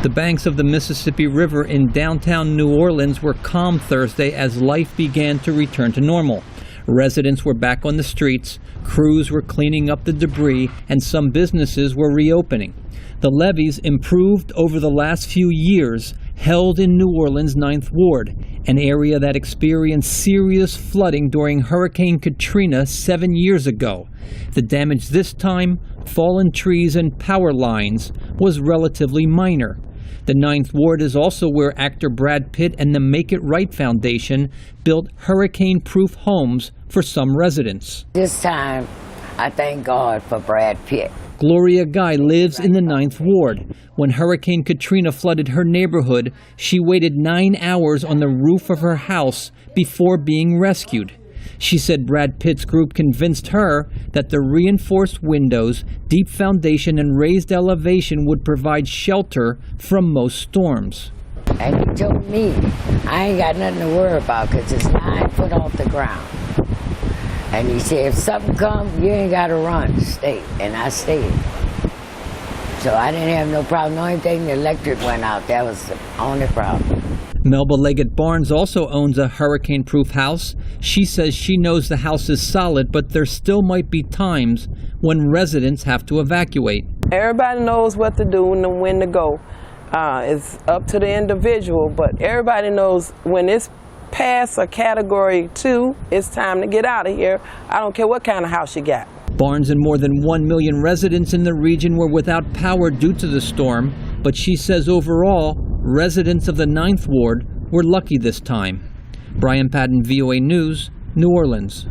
The banks of the Mississippi River in downtown New Orleans were calm Thursday as life began to return to normal. Residents were back on the streets, crews were cleaning up the debris, and some businesses were reopening. The levees, improved over the last few years, held in New Orleans' 9th Ward, an area that experienced serious flooding during Hurricane Katrina 7 years ago. The damage this time, fallen trees and power lines, was relatively minor. The 9th Ward is also where actor Brad Pitt and the Make It Right Foundation built hurricane-proof homes for some residents. This time, I thank God for Brad Pitt. Gloria Guy lives in the 9th Ward. When Hurricane Katrina flooded her neighborhood, she waited 9 hours on the roof of her house before being rescued. She said Brad Pitt's group convinced her that the reinforced windows, deep foundation, and raised elevation would provide shelter from most storms. And he told me, I ain't got nothing to worry about because it's 9 foot off the ground. And he said, if something comes, you ain't got to run, stay. And I stayed. So I didn't have no problem. The only thing, the electric went out. That was the only problem. Melba Leggett Barnes also owns a hurricane-proof house. She says she knows the house is solid, but there still might be times when residents have to evacuate. Everybody knows what to do and when to go. It's up to the individual, but everybody knows when it's past a category 2, it's time to get out of here. I don't care what kind of house you got. Barnes and more than 1 million residents in the region were without power due to the storm, but she says overall, residents of the 9th Ward were lucky this time. Brian Padden, VOA News, New Orleans.